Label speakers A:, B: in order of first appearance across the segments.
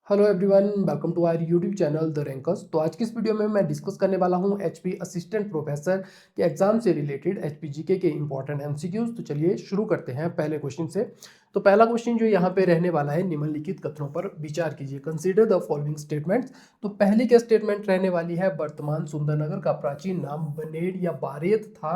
A: Hello everyone, welcome to our YouTube channel the Rankers. तो आज की इस वीडियो में मैं डिस्कस करने वाला हूं एचपी असिस्टेंट प्रोफेसर के एग्जाम से रिलेटेड एचपी जीके के इंपॉर्टेंट एमसीक्यूज। तो चलिए शुरू करते हैं पहले क्वेश्चन से। तो पहला क्वेश्चन जो यहाँ पे रहने वाला है, निम्नलिखित कथनों पर विचार कीजिए। Consider the following statements. तो पहली क्या स्टेटमेंट रहने वाली है, वर्तमान सुंदरनगर का प्राचीन नाम बनेड़ या बारेत था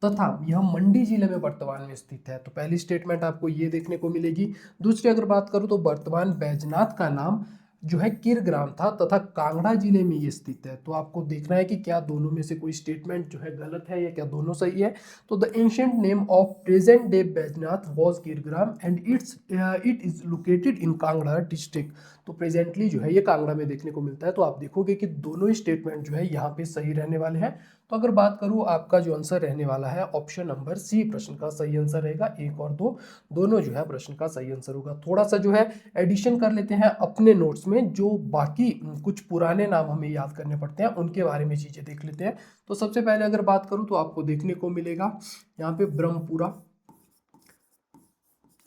A: तथा यह मंडी जिले में वर्तमान में स्थित है। तो पहली स्टेटमेंट आपको ये देखने को मिलेगी। दूसरी अगर बात करूं तो वर्तमान बैजनाथ का नाम जो है किरग्राम था तथा कांगड़ा जिले में ये स्थित है। तो आपको देखना है कि क्या दोनों में से कोई स्टेटमेंट जो है गलत है या क्या दोनों सही है। तो the ancient name of present day Baijnath was Kirgram and it is located in Kangra district. तो प्रेजेंटली जो है ये कांगड़ा में देखने को मिलता है। तो आप देखोगे कि दोनों ही स्टेटमेंट जो है यहाँ पे सही रहने वाले हैं। तो अगर बात करूँ, आपका जो आंसर रहने वाला है ऑप्शन नंबर सी प्रश्न का सही आंसर रहेगा। एक और दो दोनों जो है प्रश्न का सही आंसर होगा। थोड़ा सा जो है एडिशन कर लेते हैं अपने नोट्स में, जो बाकी कुछ पुराने नाम हमें याद करने पड़ते हैं उनके बारे में चीजें देख लेते हैं। तो सबसे पहले अगर बात करूं तो आपको देखने को मिलेगा यहाँ पे ब्रह्मपुरा।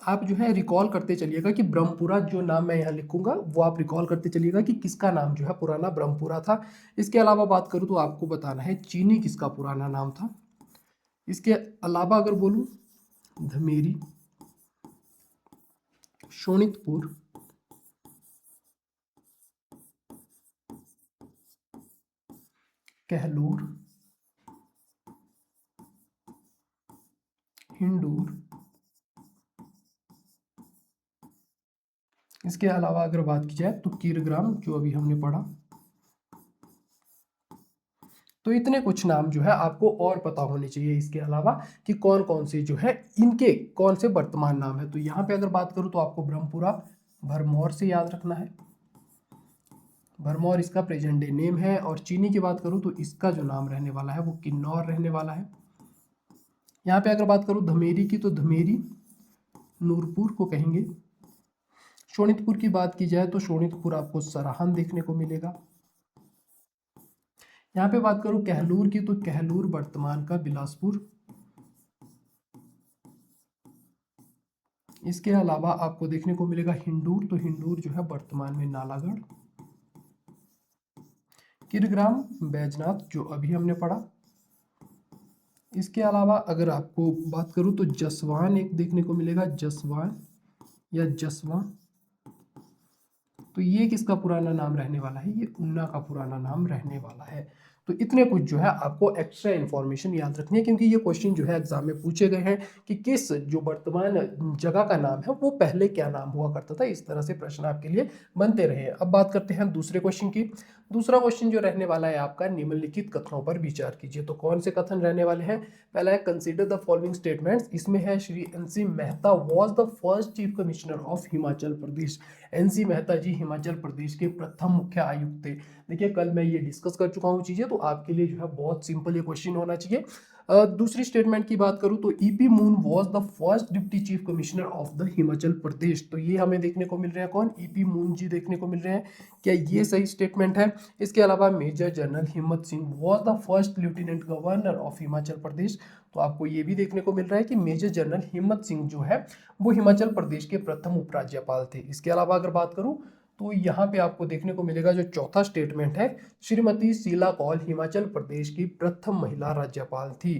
A: आप जो है रिकॉल करते चलिएगा कि ब्रह्मपुरा जो नाम मैं यहाँ लिखूंगा वो आप रिकॉल करते चलिएगा कि किसका नाम जो है पुराना ब्रह्मपुरा था। इसके अलावा बात करूँ तो आपको बताना है चीनी किसका पुराना नाम था। इसके अलावा अगर बोलूँ, धमेरी, शोणितपुर, कहलूर, हिंडूर, इसके अलावा अगर बात की जाए तो कीरग्राम जो अभी हमने पढ़ा। तो इतने कुछ नाम जो है आपको और पता होने चाहिए इसके अलावा कि कौन कौन से जो है इनके कौन से वर्तमान नाम है। तो यहाँ पे अगर बात करूँ तो आपको ब्रह्मपुरा भरमौर से याद रखना है। भरमौर इसका प्रेजेंट डे नेम है। और चीनी की बात करूँ तो इसका जो नाम रहने वाला है वो किन्नौर रहने वाला है। यहाँ पे अगर बात करूँ धमेरी की, तो धमेरी नूरपुर को कहेंगे। शोणितपुर की बात की जाए तो शोणितपुर आपको सराहन देखने को मिलेगा। यहाँ पे बात करूँ कहलूर की, तो कहलूर वर्तमान का बिलासपुर। इसके अलावा आपको देखने को मिलेगा हिंडूर, तो हिंडूर जो है वर्तमान में नालागढ़। किरग्राम बैजनाथ जो अभी हमने पढ़ा। इसके अलावा अगर आपको बात करूं तो जसवान एक देखने को मिलेगा, जसवान या जसवां। तो ये किसका पुराना नाम रहने वाला है, ये उन्ना का पुराना नाम रहने वाला है। तो इतने कुछ जो है आपको एक्स्ट्रा इन्फॉर्मेशन याद रखनी है, क्योंकि ये क्वेश्चन जो है एग्जाम में पूछे गए हैं कि किस जो वर्तमान जगह का नाम है वो पहले क्या नाम हुआ करता था। इस तरह से प्रश्न आपके लिए बनते रहे। अब बात करते हैं दूसरे क्वेश्चन की। दूसरा क्वेश्चन जो रहने वाला है आपका, निम्नलिखित कथनों पर विचार कीजिए। तो कौन से कथन रहने वाले हैं। पहला है कंसीडर द फॉलोइंग स्टेटमेंट्स। इसमें है Shri NC Mehta was the first chief commissioner of Himachal Pradesh. NC Mehta ji Himachal Pradesh के प्रथम मुख्य आयुक्त थे। देखिए कल मैं ये डिस्कस कर चुका हूँ चीजें, तो आपके लिए जो है बहुत सिंपल ये क्वेश्चन होना चाहिए। दूसरी स्टेटमेंट की बात करूं तो EP Moon was the first deputy chief commissioner of the Himachal Pradesh. तो ये हमें देखने को मिल रहे हैं कौन, ईपी मून जी देखने को मिल रहे हैं। क्या ये सही स्टेटमेंट है। इसके अलावा major general Himmat Singh was the first lieutenant governor of Himachal Pradesh. तो आपको ये भी देखने को मिल रहा है कि मेजर जनरल हिम्मत सिंह जो है वो हिमाचल प्रदेश के प्रथम उपराज्यपाल थे। इसके अलावा अगर बात करूं तो यहाँ पे आपको देखने को मिलेगा जो चौथा स्टेटमेंट है, श्रीमती शीला कौल हिमाचल प्रदेश की प्रथम महिला राज्यपाल थी।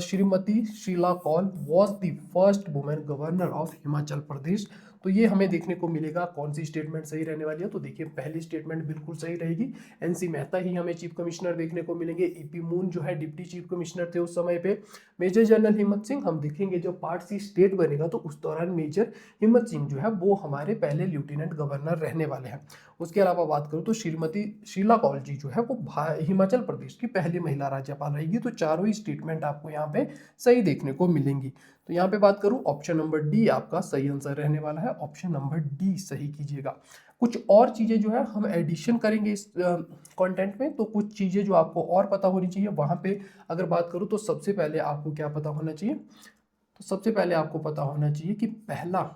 A: Shrimati Sheila Kaul was the first women governor of Himachal Pradesh. तो ये हमें देखने को मिलेगा कौन सी स्टेटमेंट सही रहने वाली है। तो देखिए पहली स्टेटमेंट बिल्कुल सही रहेगी, एनसी मेहता ही हमें चीफ कमिश्नर देखने को मिलेंगे। ईपी मून जो है डिप्टी चीफ कमिश्नर थे उस समय पे। मेजर जनरल हिम्मत सिंह हम देखेंगे जो पार्ट सी स्टेट बनेगा तो उस दौरान मेजर हिम्मत सिंह जो है वो हमारे पहले लेफ्टिनेंट गवर्नर रहने वाले हैं। उसके अलावा बात करूँ तो श्रीमती शीला कौल जी जो है वो हिमाचल प्रदेश की पहली महिला राज्यपाल रहेगी। तो चारों ही स्टेटमेंट आपको यहाँ पे सही देखने को मिलेंगी। तो यहाँ पे बात करूँ ऑप्शन नंबर डी आपका सही आंसर रहने वाला है। ऑप्शन नंबर डी सही कीजिएगा। कुछ और चीजें जो है हम एडिशन करेंगे इस कंटेंट में, तो कुछ चीजें जो आपको और पता होनी चाहिए वहां पे अगर बात करूँ तो सबसे पहले आपको क्या पता होना चाहिए। तो सबसे पहले आपको पता होना चाहिए कि पहला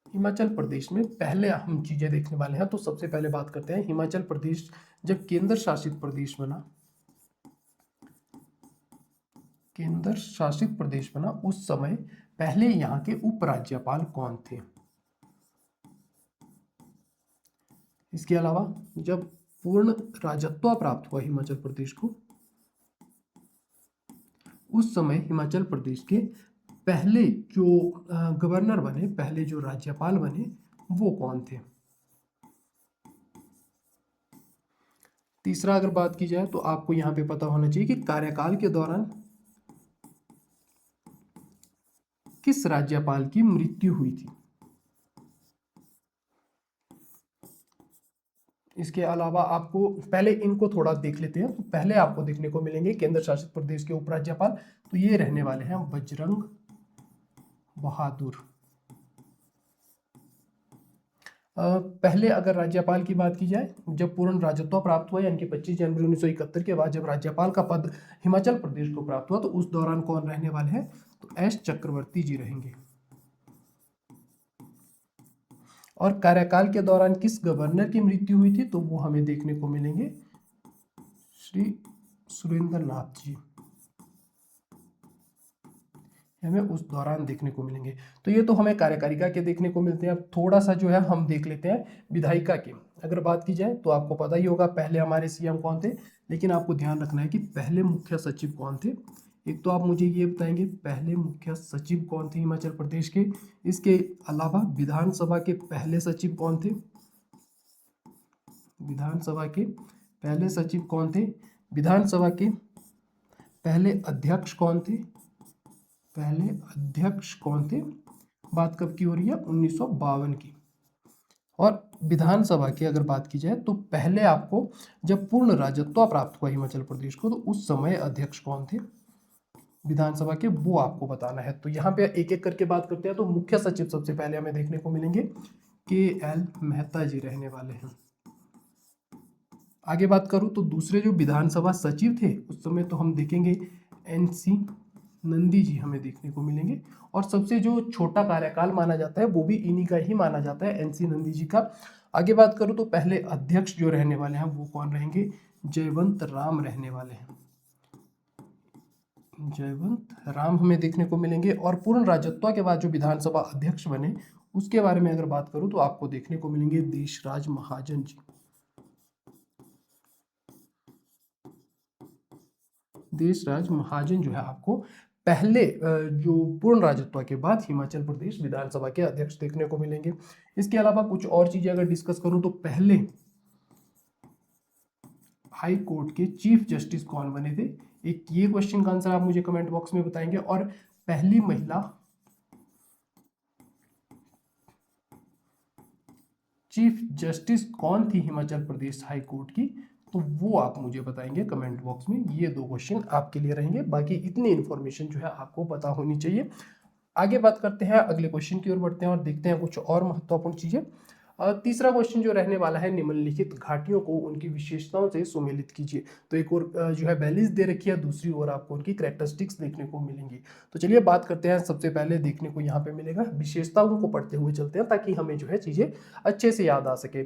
A: हिमाचल प्रदेश में पहले हम चीजें देखने वाले हैं। तो सबसे पहले बात करते हैं हिमाचल प्रदेश जब केंद्र शासित प्रदेश बना, केंद्र शासित प्रदेश बना उस समय पहले यहाँ के उपराज्यपाल कौन थे। इसके अलावा जब पूर्ण राजत्व प्राप्त हुआ हिमाचल प्रदेश को, उस समय हिमाचल प्रदेश के पहले जो गवर्नर बने, पहले जो राज्यपाल बने, वो कौन थे। तीसरा अगर बात की जाए तो आपको यहाँ पे पता होना चाहिए कि कार्यकाल के दौरान किस राज्यपाल की मृत्यु हुई थी। इसके अलावा आपको पहले इनको थोड़ा देख लेते हैं। तो पहले आपको देखने को मिलेंगे केंद्र शासित प्रदेश के उपराज्यपाल, तो ये रहने वाले हैं बजरंग बहादुर। पहले अगर राज्यपाल की बात की जाए, जब पूर्ण राजत्व प्राप्त हुआ यानी कि 25 जनवरी 1971 के बाद जब राज्यपाल का पद हिमाचल प्रदेश को प्राप्त हुआ, तो उस दौरान कौन रहने वाले हैं, तो एस चक्रवर्ती जी रहेंगे। और कार्यकाल के दौरान किस गवर्नर की मृत्यु हुई थी, तो वो हमें देखने को मिलेंगे श्री सुरेंद्र नाथ जी, हमें उस दौरान देखने को मिलेंगे। तो ये तो हमें कार्यकारिका के देखने को मिलते हैं। अब थोड़ा सा जो है हम देख लेते हैं विधायिका के। अगर बात की जाए तो आपको पता ही होगा पहले हमारे सीएम कौन थे, लेकिन आपको ध्यान रखना है कि पहले मुख्य सचिव कौन थे। एक तो आप मुझे ये बताएंगे पहले मुख्य सचिव कौन थे हिमाचल प्रदेश के। इसके अलावा विधानसभा के पहले सचिव कौन थे, विधानसभा के पहले सचिव कौन थे, विधानसभा के पहले अध्यक्ष कौन थे, पहले अध्यक्ष कौन थे। बात कब की हो रही है, 1952 की। और विधानसभा की अगर बात की जाए तो पहले आपको जब पूर्ण राजत्व प्राप्त हुआ हिमाचल प्रदेश को, तो उस समय अध्यक्ष कौन थे विधानसभा के, वो आपको बताना है। तो यहाँ पे एक एक करके बात करते हैं। तो मुख्य सचिव सबसे पहले हमें देखने को मिलेंगे KL मेहता जी रहने वाले हैं। आगे बात करूं तो दूसरे जो विधानसभा सचिव थे उस समय, तो हम देखेंगे NC नंदी जी हमें देखने को मिलेंगे। और सबसे जो छोटा कार्यकाल माना जाता है वो भी इन्हीं का ही माना जाता है, NC नंदी जी का। आगे बात करूं तो पहले अध्यक्ष जो रहने वाले हैं वो कौन रहेंगे, जयवंत राम रहने वाले हैं, जयवंत राम हमें देखने को मिलेंगे। और पूर्ण राजत्व के बाद जो विधानसभा अध्यक्ष बने उसके बारे में अगर बात करूं तो आपको देखने को मिलेंगे देशराज महाजन जी, देशराज महाजन जो है आपको पहले जो पूर्ण राजत्व के बाद हिमाचल प्रदेश विधानसभा के अध्यक्ष देखने को मिलेंगे। इसके अलावा कुछ और चीजें अगर डिस्कस करूं तो पहले हाई कोर्ट के चीफ जस्टिस कौन बने थे, एक ये क्वेश्चन का आंसर आप मुझे कमेंट बॉक्स में बताएंगे। और पहली महिला चीफ जस्टिस कौन थी हिमाचल प्रदेश हाई कोर्ट की, तो वो आप मुझे बताएंगे कमेंट बॉक्स में। ये दो क्वेश्चन आपके लिए रहेंगे, बाकी इतनी इन्फॉर्मेशन जो है आपको पता होनी चाहिए। आगे बात करते हैं, अगले क्वेश्चन की ओर बढ़ते हैं और देखते हैं कुछ और महत्वपूर्ण चीजें। तीसरा क्वेश्चन जो रहने वाला है, निम्नलिखित घाटियों को उनकी विशेषताओं से सुमेलित कीजिए। तो एक और जो है वैलीज दे रखी है, दूसरी ओर आपको उनकी कैरेक्टरिस्टिक्स देखने को मिलेंगी। तो चलिए बात करते हैं। सबसे पहले देखने को यहाँ पे मिलेगा, विशेषताओं को पढ़ते हुए चलते हैं ताकि हमें जो है चीजें अच्छे से याद आ सके।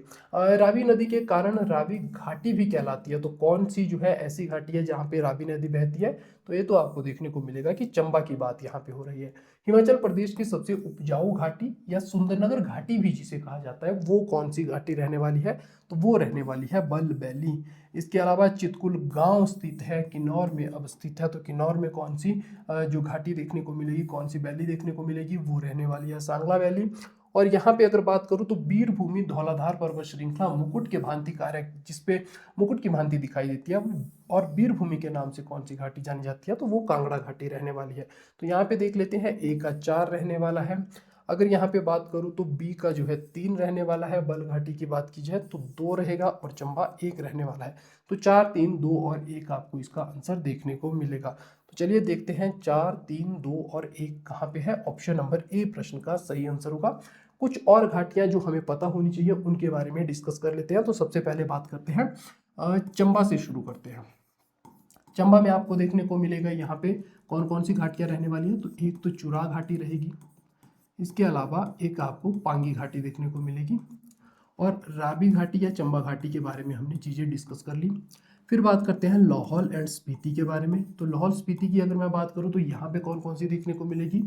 A: रावी नदी के कारण रावी घाटी भी कहलाती है। तो कौन सी जो है ऐसी घाटी है जहाँ पे रावी नदी बहती है, तो ये तो आपको देखने को मिलेगा कि चंबा की बात यहाँ पे हो रही है। हिमाचल प्रदेश की सबसे उपजाऊ घाटी या सुंदरनगर घाटी भी जिसे कहा जाता है, वो कौन सी घाटी रहने वाली है, तो वो रहने वाली है बल वैली। इसके अलावा चितकुल गांव स्थित है, किन्नौर में अवस्थित है। तो किन्नौर में कौन सी जो घाटी देखने को मिलेगी, कौन सी वैली देखने को मिलेगी, वो रहने वाली है सांगला वैली। और यहाँ पे अगर बात करूँ तो वीरभूमि धौलाधार पर्वत श्रृंखला मुकुट के भांति कार्य, जिसपे मुकुट की भांति दिखाई देती है, और वीरभूमि के नाम से कौन सी घाटी जानी जाती है, तो वो कांगड़ा घाटी रहने वाली है। तो यहाँ पे देख लेते हैं, A का 4 रहने वाला है। अगर यहाँ पे बात करूँ तो B का जो है 3 रहने वाला है। बल घाटी की बात की जाए तो 2 रहेगा और चंबा 1 रहने वाला है। तो 4, 3, 2 और 1 आपको इसका आंसर देखने को मिलेगा। तो चलिए देखते हैं 4, 3, 2 और 1 कहाँ पे है। ऑप्शन नंबर A प्रश्न का सही आंसर होगा। कुछ और घाटियां जो हमें पता होनी चाहिए उनके बारे में डिस्कस कर लेते हैं। तो सबसे पहले बात करते हैं, चंबा से शुरू करते हैं। चंबा में आपको देखने को मिलेगा यहाँ पे कौन कौन सी घाटियां रहने वाली है। तो एक तो चुरा घाटी रहेगी, इसके अलावा एक आपको पांगी घाटी देखने को मिलेगी, और रावी घाटी या चंबा घाटी के बारे में हमने चीज़ें डिस्कस कर ली। फिर बात करते हैं लाहौल एंड स्पीति के बारे में। तो लाहौल स्पीति की अगर मैं बात करूँ तो यहाँ पे कौन कौन सी देखने को मिलेगी।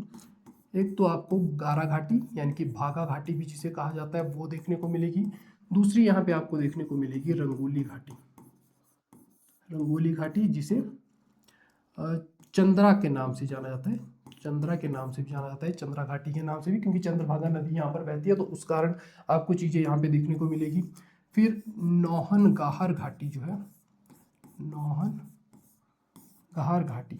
A: एक तो आपको गारा घाटी यानी कि भागा घाटी भी जिसे कहा जाता है वो देखने को मिलेगी। दूसरी यहाँ पे आपको देखने को मिलेगी रंगोली घाटी। रंगोली घाटी जिसे चंद्रा के नाम से जाना जाता है, चंद्रा के नाम से भी जाना जाता है, चंद्रा घाटी के नाम से भी, क्योंकि चंद्रभागा नदी यहाँ पर बहती है तो उस कारण आपको चीज़ें यहाँ पे देखने को मिलेगी। फिर नौहन गाहर घाटी जो है, नौहन गाहर घाटी,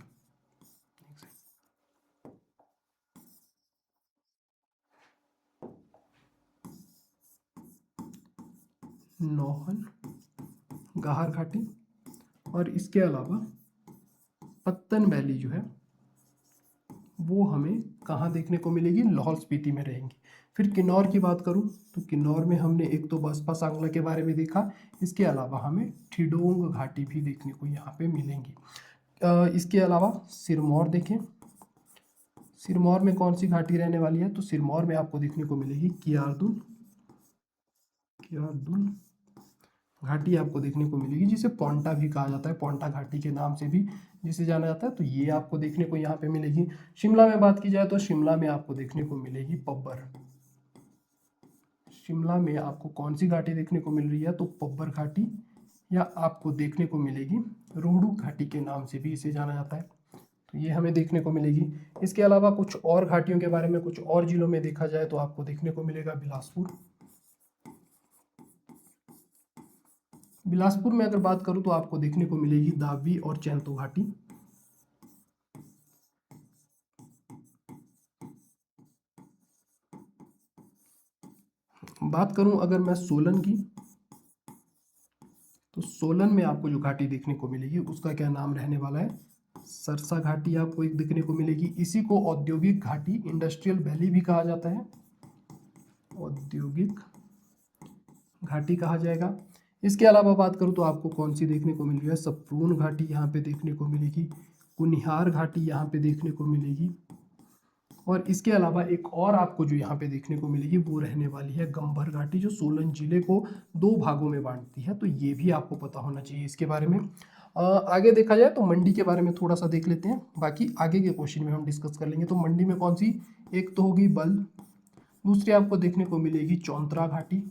A: नौहन गाहर घाटी। और इसके अलावा पत्तन वैली जो है वो हमें कहाँ देखने को मिलेगी, लाहौल स्पीति में रहेंगी। फिर किन्नौर की बात करूँ तो किन्नौर में हमने एक तो बसपा सांगला के बारे में देखा, इसके अलावा हमें ठिडोंग घाटी भी देखने को यहाँ पे मिलेंगी। इसके अलावा सिरमौर देखें, सिरमौर में कौन सी घाटी रहने वाली है, तो सिरमौर में आपको देखने को मिलेगी कियारदुल, कियारदुल घाटी आपको देखने को मिलेगी, जिसे पोंटा भी कहा जाता है, पोंटा घाटी के नाम से भी जिसे जाना जाता है, तो ये आपको देखने को यहाँ पे मिलेगी। शिमला में बात की जाए तो शिमला में आपको देखने को मिलेगी पब्बर। शिमला में आपको कौन सी घाटी देखने को मिल रही है, तो पब्बर घाटी, या आपको देखने को मिलेगी रोहडू घाटी के नाम से भी इसे जाना जाता है, तो ये हमें देखने को मिलेगी। इसके अलावा कुछ और घाटियों के बारे में कुछ और जिलों में देखा जाए तो आपको देखने को मिलेगा बिलासपुर। बिलासपुर में अगर बात करूं तो आपको देखने को मिलेगी दावी और चैंतो घाटी। बात करूं अगर मैं सोलन की, तो सोलन में आपको जो घाटी देखने को मिलेगी उसका क्या नाम रहने वाला है, सरसा घाटी आपको एक देखने को मिलेगी। इसी को औद्योगिक घाटी, इंडस्ट्रियल वैली भी कहा जाता है, औद्योगिक घाटी कहा जाएगा। इसके अलावा बात करूं तो आपको कौन सी देखने को मिल रही है, सप्रून घाटी यहाँ पे देखने को मिलेगी, कुनिहार घाटी यहाँ पे देखने को मिलेगी। और इसके अलावा एक और आपको जो यहाँ पे देखने को मिलेगी वो रहने वाली है गंभर घाटी, जो सोलन जिले को 2 भागों में बांटती है, तो ये भी आपको पता होना चाहिए इसके बारे में। आगे देखा जाए तो मंडी के बारे में थोड़ा सा देख लेते हैं, बाकी आगे के क्वेश्चन में हम डिस्कस कर लेंगे। तो मंडी में कौन सी, एक तो होगी बल, दूसरी आपको देखने को मिलेगी चौंतरा घाटी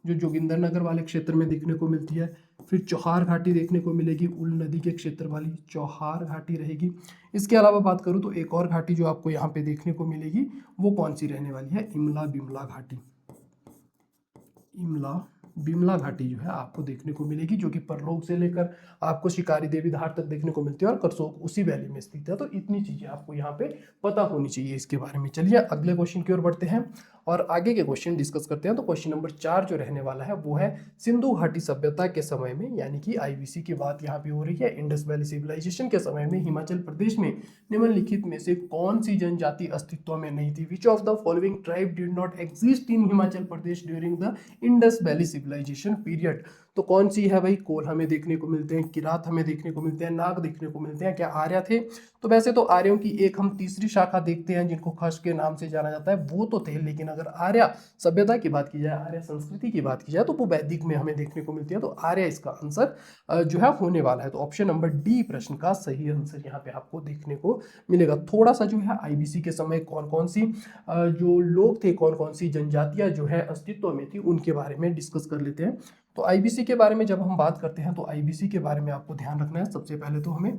A: जो जोगिंदरनगर वाले क्षेत्र में देखने को मिलती है। फिर चौहार घाटी देखने को मिलेगी, उल नदी के क्षेत्र वाली चौहार घाटी रहेगी। इसके अलावा बात करूँ तो एक और घाटी जो आपको यहाँ पे देखने को मिलेगी वो कौन सी रहने वाली है, इमला बिमला घाटी। इमला बिमला घाटी जो है आपको देखने को मिलेगी, जो कि परलोक से लेकर आपको शिकारी देवी धार तक देखने को मिलती है और करसोग उसी वैली में स्थित है। तो इतनी चीजें आपको यहाँ पे पता होनी चाहिए इसके बारे में। चलिए अगले क्वेश्चन की ओर बढ़ते हैं और आगे के क्वेश्चन डिस्कस करते हैं। तो क्वेश्चन नंबर 4 जो रहने वाला है वो है सिंधु घाटी सभ्यता के समय में, यानी कि आईबीसी की बात यहाँ पे हो रही है, इंडस वैली सिविलाइजेशन के समय में हिमाचल प्रदेश में निम्नलिखित में से कौन सी जनजाति अस्तित्व में नहीं थी। Which of the following tribe did not exist in Himachal Pradesh during the Indus valley civilisation period. तो कौन सी है भाई, कोल हमें देखने को मिलते हैं, किरात हमें देखने को मिलते हैं, नाग देखने को मिलते हैं, क्या आर्य थे। तो वैसे तो आर्यों की एक हम तीसरी शाखा देखते हैं जिनको खश के नाम से जाना जाता है, वो तो थे, लेकिन अगर आर्य सभ्यता की बात की जाए, आर्य संस्कृति की बात की जाए तो वो वैदिक में हमें देखने को मिलती है। तो आर्य इसका आंसर जो है होने वाला है। तो ऑप्शन नंबर डी प्रश्न का सही आंसर यहाँ पे आपको देखने को मिलेगा। थोड़ा सा जो है आईबीसी के समय कौन कौन सी जो लोग थे, कौन कौन सी जनजातियां जो है अस्तित्व में थी, उनके बारे में डिस्कस कर लेते हैं। तो आईबीसी के बारे में जब हम बात करते हैं तो आईबीसी के बारे में आपको ध्यान रखना है, सबसे पहले तो हमें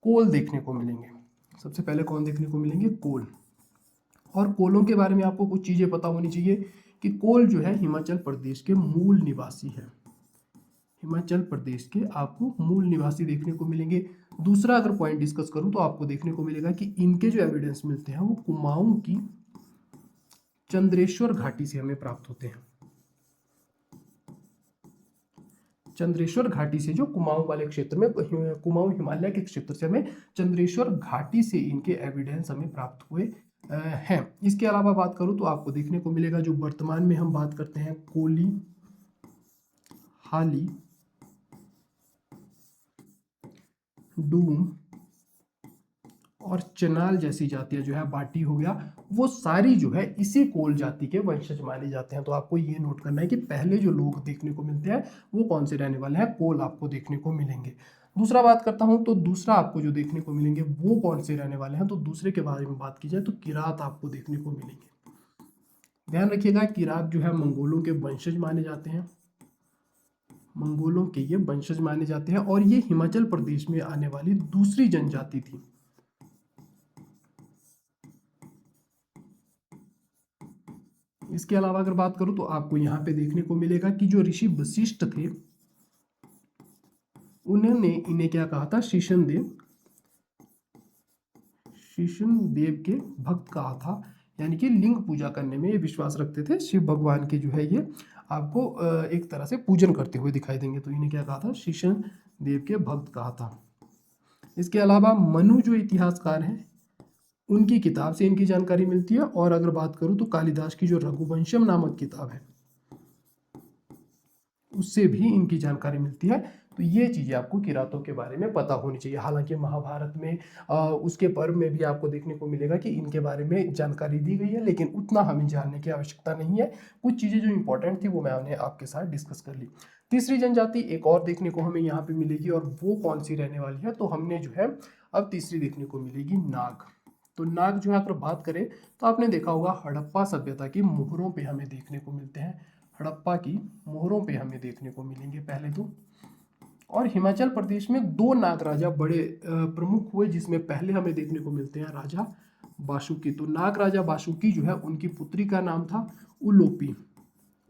A: कोल देखने को मिलेंगे। सबसे पहले कौन देखने को मिलेंगे, कोल। और कोलों के बारे में आपको कुछ चीजें पता होनी चाहिए कि कोल जो है हिमाचल प्रदेश के मूल निवासी है। हिमाचल प्रदेश के आपको मूल निवासी देखने को मिलेंगे। दूसरा अगर पॉइंट डिस्कस करूं तो आपको देखने को मिलेगा कि इनके जो एविडेंस मिलते हैं वो कुमाऊं की चंद्रेश्वर घाटी से हमें प्राप्त होते हैं। चंद्रेश्वर घाटी से, जो कुमाऊं वाले क्षेत्र में, कुमाऊं हिमालय के क्षेत्र से हमें चंद्रेश्वर घाटी से इनके एविडेंस हमें प्राप्त हुए हैं। इसके अलावा बात करूं तो आपको देखने को मिलेगा जो वर्तमान में हम बात करते हैं कोली, हाली, डूम और चनाल जैसी जातियां जो है, बाटी हो गया, वो सारी जो है इसी कोल जाति के वंशज माने जाते हैं। तो आपको ये नोट करना है कि पहले जो लोग देखने को मिलते हैं वो कौन से रहने वाले हैं, कोल आपको देखने को मिलेंगे। दूसरा बात करता हूं तो दूसरा आपको जो देखने को मिलेंगे वो कौन से रहने वाले हैं, तो दूसरे के बारे में बात की जाए तो किरात आपको देखने को मिलेंगे। ध्यान रखिएगा किरात जो है मंगोलों के वंशज माने जाते हैं, मंगोलों के ये वंशज माने जाते हैं और ये हिमाचल प्रदेश में आने वाली दूसरी जनजाति थी। इसके अलावा अगर बात करूं तो आपको यहाँ पे देखने को मिलेगा कि जो ऋषि वशिष्ठ थे उन्होंने इन्हें क्या कहा था, शीशन देव के भक्त कहा था, यानी कि लिंग पूजा करने में ये विश्वास रखते थे। शिव भगवान के जो है ये आपको एक तरह से पूजन करते हुए दिखाई देंगे, तो इन्हें क्या कहा था, शीशन देव के भक्त कहा था। इसके अलावा मनु जो इतिहासकार हैं उनकी किताब से इनकी जानकारी मिलती है। और अगर बात करूं तो कालिदास की जो रघुवंशम नामक किताब है उससे भी इनकी जानकारी मिलती है। तो ये चीज़ें आपको किरातों के बारे में पता होनी चाहिए। हालांकि महाभारत में उसके पर्व में भी आपको देखने को मिलेगा कि इनके बारे में जानकारी दी गई है, लेकिन उतना हमें जानने की आवश्यकता नहीं है। कुछ चीज़ें जो इंपॉर्टेंट थी वो मैंने आपके साथ डिस्कस कर ली। तीसरी जनजाति एक और देखने को हमें यहाँ पे मिलेगी, और वो कौन सी रहने वाली है, तो हमने जो है अब तीसरी देखने को मिलेगी नाग। तो नाग जो है अगर बात करें तो आपने देखा होगा हड़प्पा सभ्यता की मोहरों पे हमें देखने को मिलते हैं, हड़प्पा की मोहरों पे हमें देखने को मिलेंगे पहले तो। और हिमाचल प्रदेश में दो नाग राजा बड़े प्रमुख हुए, जिसमें पहले हमें देखने को मिलते हैं राजा बासुकी। तो नाग राजा बासुकी जो है उनकी पुत्री का नाम था उलोपी,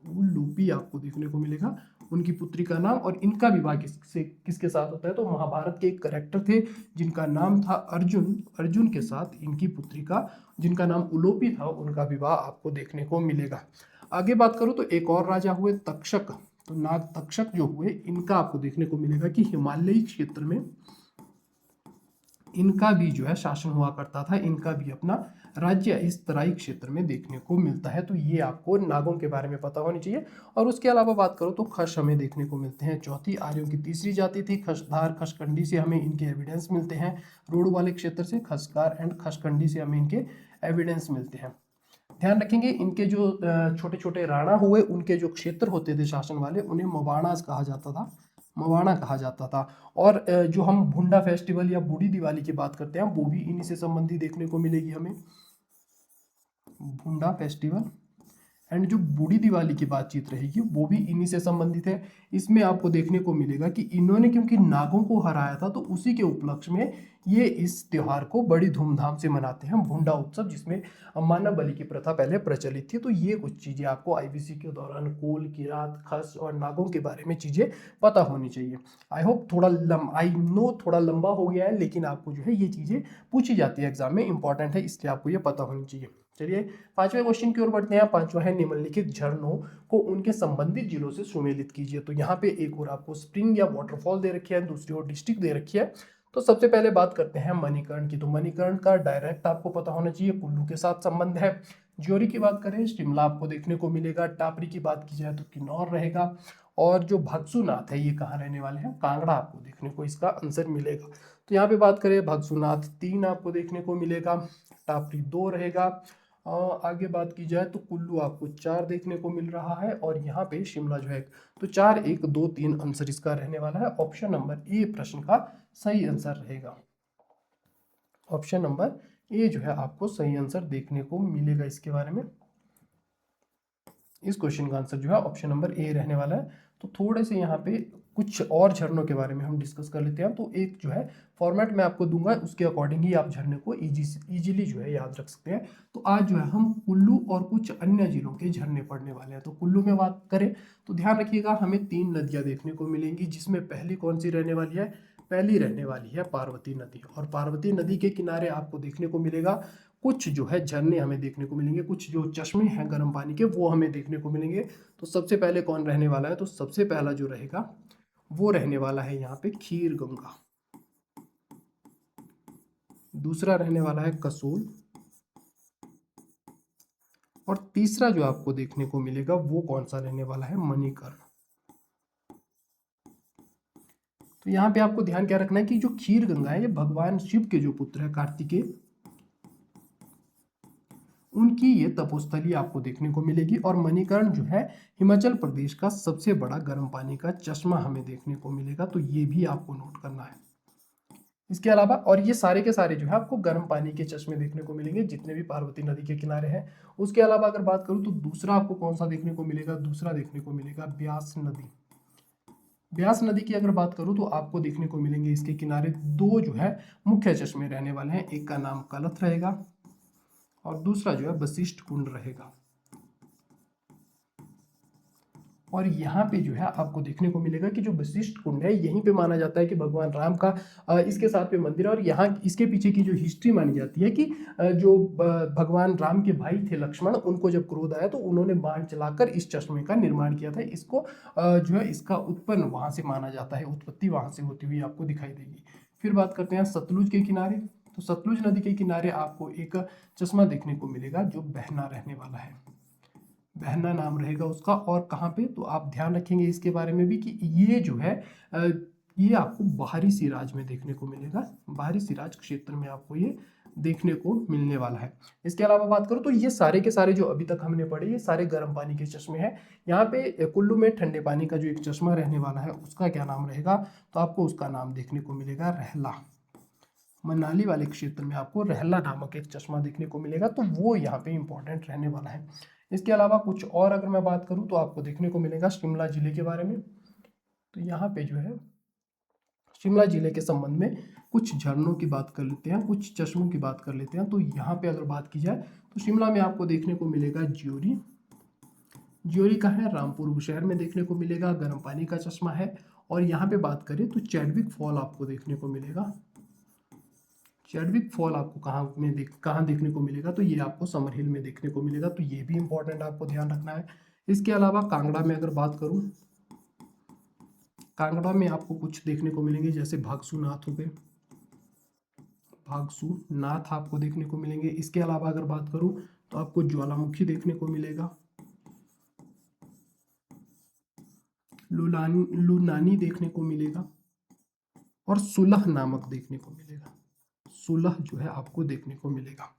A: उलोपी आपको देखने को मिलेगा उनकी पुत्री का नाम। और इनका विवाह किसके साथ होता है, तो महाभारत के एक कैरेक्टर थे जिनका नाम था अर्जुन, अर्जुन के साथ इनकी पुत्री का, जिनका नाम उलोपी था, उनका विवाह आपको देखने को मिलेगा। आगे बात करूं तो एक और राजा हुए तक्षक। तो नाग तक्षक जो हुए इनका आपको देखने को मिलेगा कि हिमालयी क्षेत्र में इनका भी जो है शासन हुआ करता था, इनका भी अपना राज्य इस तराई क्षेत्र में देखने को मिलता है। तो ये आपको नागों के बारे में पता होनी चाहिए। और उसके अलावा बात करो तो खश हमें देखने को मिलते हैं, चौथी आर्यों की तीसरी जाति थी। खशधार खशकंडी से हमें इनके एविडेंस मिलते हैं, रोड वाले क्षेत्र से खसकार एंड खशकंडी से हमें इनके एविडेंस मिलते हैं। ध्यान रखेंगे इनके जो छोटे छोटे राणा हुए उनके जो क्षेत्र होते थे शासन वाले उन्हें मवाणास कहा जाता था, मवाणा कहा जाता था। और जो हम भुंडा फेस्टिवल या बूढ़ी दिवाली की बात करते हैं वो भी इन्हीं से संबंधित देखने को मिलेगी हमें, भुंडा फेस्टिवल एंड जो बूढ़ी दिवाली की बातचीत रहेगी वो भी इन्हीं से संबंधित है। इसमें आपको देखने को मिलेगा कि इन्होंने क्योंकि नागों को हराया था तो उसी के उपलक्ष्य में ये इस त्योहार को बड़ी धूमधाम से मनाते हैं, भुंडा उत्सव, जिसमें मानव बलि की प्रथा पहले प्रचलित थी। तो ये कुछ चीज़ें आपको आईबीसी के दौरान कोल, किरात, खस और नागों के बारे में चीज़ें पता होनी चाहिए। आई होप आई नो थोड़ा लंबा हो गया है, लेकिन आपको जो है ये चीज़ें पूछी जाती है एग्जाम में, इंपॉर्टेंट है, इसलिए आपको ये पता होनी चाहिए। चलिए पांचवें क्वेश्चन की ओर बढ़ते हैं। पांचवा है निम्नलिखित झरनों को उनके संबंधित जिलों से सुमेलित कीजिए। तो यहाँ पे एक और आपको स्प्रिंग या वाटरफॉल दे रखी है, दूसरी ओर डिस्ट्रिक्ट दे रखी है। तो सबसे पहले बात करते हैं मणिकर्ण की। तो मणिकर्ण का डायरेक्ट आपको पता होना चाहिए, कुल्लू के साथ संबंध है। ज्योरी की बात करें शिमला आपको देखने को मिलेगा। टापरी की बात की जाए तो किन्नौर रहेगा। और जो भगसुनाथ है ये कहाँ रहने वाले हैं, कांगड़ा आपको देखने को इसका आंसर मिलेगा। तो यहाँ पे बात करें भगसुनाथ 3 आपको देखने को मिलेगा, टापरी 2 रहेगा। आगे बात की जाए तो कुल्लू आपको 4 देखने को मिल रहा है, और यहाँ पे शिमला जो है तो 4, 1, 2, 3 आंसर इसका रहने वाला है। ऑप्शन नंबर ए प्रश्न का सही आंसर रहेगा। ऑप्शन नंबर ए जो है आपको सही आंसर देखने को मिलेगा इसके बारे में। इस क्वेश्चन का आंसर जो है ऑप्शन नंबर ए रहने वाला है। तो थोड़े से यहाँ पे कुछ और झरनों के बारे में हम डिस्कस कर लेते हैं। तो एक जो है फॉर्मेट मैं आपको दूंगा, उसके अकॉर्डिंग ही आप झरने को इजीली जो है याद रख सकते हैं। तो आज जो है हम कुल्लू और कुछ अन्य जिलों के झरने पढ़ने वाले हैं। तो कुल्लू में बात करें तो ध्यान रखिएगा हमें 3 नदियाँ देखने को मिलेंगी, जिसमें पहली कौन सी रहने वाली है, पहली रहने वाली है पार्वती नदी। और पार्वती नदी के किनारे आपको देखने को मिलेगा कुछ जो है झरने हमें देखने को मिलेंगे, कुछ जो चश्मे हैं गर्म पानी के वो हमें देखने को मिलेंगे। तो सबसे पहले कौन रहने वाला है, तो सबसे पहला जो रहेगा वो रहने वाला है यहाँ पे खीर गंगा। दूसरा रहने वाला है कसोल। और तीसरा जो आपको देखने को मिलेगा वो कौन सा रहने वाला है, मणिकर्ण। तो यहाँ पे आपको ध्यान क्या रखना है कि जो खीर गंगा है ये भगवान शिव के जो पुत्र है कार्तिकेय, उनकी ये तपोस्थली आपको देखने को मिलेगी। और मणिकर्ण जो है हिमाचल प्रदेश का सबसे बड़ा गर्म पानी का चश्मा हमें देखने को मिलेगा। तो ये भी आपको नोट करना है। इसके अलावा और ये सारे के सारे जो है आपको गर्म पानी के चश्मे देखने को मिलेंगे जितने भी पार्वती नदी के किनारे हैं। उसके अलावा अगर बात करूँ तो दूसरा आपको कौन सा देखने को मिलेगा, दूसरा देखने को मिलेगा ब्यास नदी। ब्यास नदी की अगर बात करूँ तो आपको देखने को मिलेंगे इसके किनारे दो जो है मुख्य चश्मे रहने वाले हैं, एक का नाम कलथ रहेगा और दूसरा जो है वशिष्ठ कुंड रहेगा। और यहाँ पे जो है आपको देखने को मिलेगा कि जो वशिष्ठ कुंड है यहीं पे माना जाता है कि भगवान राम का इसके साथ पे मंदिर है। और यहाँ इसके पीछे की जो हिस्ट्री मानी जाती है कि जो भगवान राम के भाई थे लक्ष्मण, उनको जब क्रोध आया तो उन्होंने बाण चलाकर इस चश्मे का निर्माण किया था। इसको जो है इसका उत्पन्न वहाँ से माना जाता है, उत्पत्ति वहाँ से होती हुई आपको दिखाई देगी। फिर बात करते हैं सतलुज के किनारे। तो सतलुज नदी के किनारे आपको एक चश्मा देखने को मिलेगा जो बहना रहने वाला है, बहना नाम रहेगा उसका। और कहाँ पे, तो आप ध्यान रखेंगे इसके बारे में भी कि ये जो है ये आपको बाहरी सिराज में देखने को मिलेगा, बाहरी सिराज क्षेत्र में आपको ये देखने को मिलने वाला है। इसके अलावा बात करूँ तो ये सारे के सारे जो अभी तक हमने पढ़े ये सारे गर्म पानी के चश्मे हैं। यहाँ पे कुल्लू में ठंडे पानी का जो एक चश्मा रहने वाला है उसका क्या नाम रहेगा, तो आपको उसका नाम देखने को मिलेगा रहला। मनाली वाले क्षेत्र में आपको रहला नामक एक चश्मा देखने को मिलेगा, तो वो यहाँ पे इंपॉर्टेंट रहने वाला है। इसके अलावा कुछ और अगर मैं बात करूँ तो आपको देखने को मिलेगा शिमला जिले के बारे में। तो यहाँ पे जो है शिमला जिले के संबंध में कुछ झरनों की बात कर लेते हैं, कुछ चश्मों की बात कर लेते हैं। तो यहाँ पे अगर बात की जाए तो शिमला में आपको देखने को मिलेगा ज्योरी। ज्योरी का है रामपुर शहर में देखने को मिलेगा, गर्म पानी का चश्मा है। और यहाँ पे बात करें तो चैडविक फॉल आपको देखने को मिलेगा। चैडविक फॉल आपको कहाँ देखने को मिलेगा, तो ये आपको समर हिल में देखने को मिलेगा, तो ये भी इंपॉर्टेंट आपको ध्यान रखना है। इसके अलावा कांगड़ा में अगर बात करूँ, कांगड़ा में आपको कुछ देखने को मिलेंगे जैसे भागसूनाथ हो गए, भागसूनाथ आपको देखने को मिलेंगे। इसके अलावा अगर बात करूँ तो आपको ज्वालामुखी देखने को मिलेगा, लुनानी देखने को मिलेगा और सुलह नामक देखने को मिलेगा, सुलह जो है आपको देखने को मिलेगा।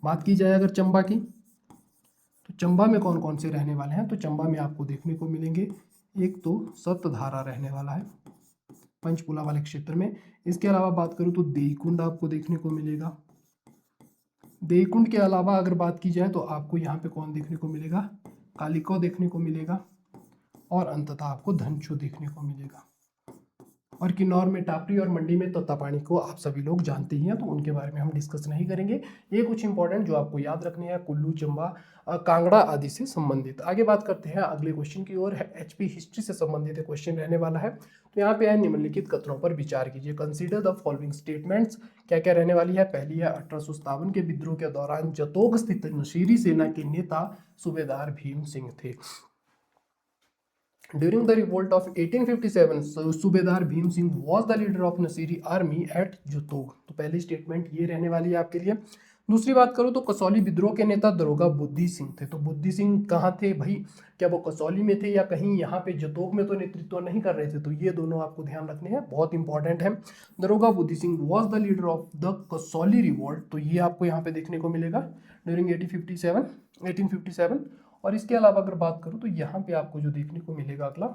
A: बात की जाए अगर चंबा की, तो चंबा में कौन कौन से रहने वाले हैं, तो चंबा में आपको देखने को मिलेंगे एक तो सप्तधारा रहने वाला है पंचकुला वाले क्षेत्र में। इसके अलावा बात करूं तो देईकुंड आपको देखने को मिलेगा। देईकुंड के अलावा अगर बात की जाए तो आपको यहाँ पे कौन देखने को मिलेगा, कालिको देखने को मिलेगा और अंततः आपको धनछू देखने को मिलेगा। और किन्नौर में टापरी और मंडी में तोतापानी को आप सभी लोग जानते ही हैं, तो उनके बारे में हम डिस्कस नहीं करेंगे। ये कुछ इंपॉर्टेंट जो आपको याद रखने हैं कुल्लू, चंबा, कांगड़ा आदि से संबंधित। आगे बात करते हैं अगले क्वेश्चन की ओर। एचपी हिस्ट्री से संबंधित क्वेश्चन रहने वाला है। तो यहाँ पे है निम्नलिखित कथनों पर विचार कीजिए। Consider the following statements. क्या क्या रहने वाली है, पहली है 1857 के विद्रोह के दौरान जतोग स्थित नशीरी सेना के नेता सूबेदार भीम सिंह थे। During the revolt of 1857, सूबेदार Bhim Singh was the leader of Nasiri army at जोतोग। तो पहली स्टेटमेंट ये रहने वाली है आपके लिए। दूसरी बात करूँ तो कसौली विद्रोह के नेता दरोगा बुद्धि सिंह थे। तो बुद्धि सिंह कहाँ थे भाई, क्या वो कसौली में थे या कहीं यहाँ पे जतोग में तो नेतृत्व नहीं कर रहे थे, तो ये दोनों आपको ध्यान रखने हैं, बहुत इंपॉर्टेंट है। दरोगा बुद्धि Singh was the leader of the Kasauli revolt, तो ये आपको यहाँ पे देखने को मिलेगा ड्यूरिंग 1857। और इसके अलावा अगर बात करूं तो यहाँ पे आपको जो देखने को मिलेगा अगला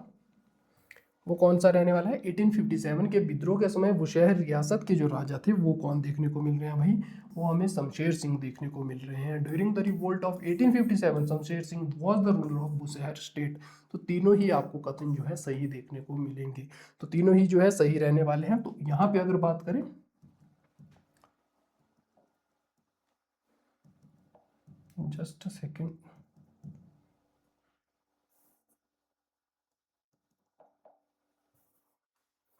A: वो कौन सा रहने वाला है, 1857 के विद्रोह के समय बुशहर रियासत के जो राजा थे वो कौन देखने को मिल रहे हैं भाई, वो हमें शमशेर सिंह देखने को मिल रहे हैं। During the revolt of 1857 Shamsher Singh was the ruler of Bushahr state. तो तीनों ही आपको कथन जो है सही देखने को मिलेंगे, तो तीनों ही जो है सही रहने वाले हैं। तो यहाँ पे अगर बात करें, जस्ट अ सेकेंड,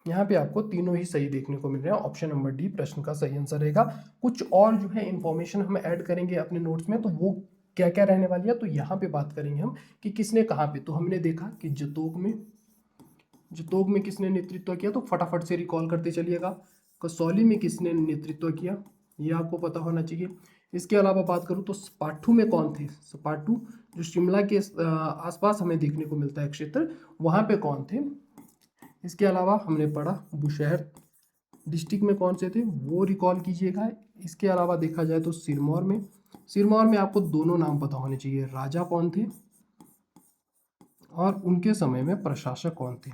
A: यहाँ पे आपको तीनों ही सही देखने को मिल रहे हैं। ऑप्शन नंबर डी प्रश्न का सही आंसर रहेगा। कुछ और जो है इंफॉर्मेशन हम ऐड करेंगे अपने नोट्स में, तो वो क्या क्या रहने वाली है, तो यहाँ पे बात करेंगे हम कि किसने कहाँ पे। तो हमने देखा कि जतोग में किसने नेतृत्व किया, तो फटाफट से रिकॉल करते चलिएगा। कसौली में किसने नेतृत्व किया, ये आपको पता होना चाहिए। इसके अलावा बात करूँ तो स्पाटू में कौन थे, स्पाटू जो शिमला के आसपास हमें देखने को मिलता है क्षेत्र, वहाँ पे कौन थे। इसके अलावा हमने पढ़ा बुशहर डिस्ट्रिक्ट में कौन से थे, वो रिकॉल कीजिएगा। इसके अलावा देखा जाए तो सिरमौर में आपको दोनों नाम पता होने चाहिए, राजा कौन थे और उनके समय में प्रशासक कौन थे।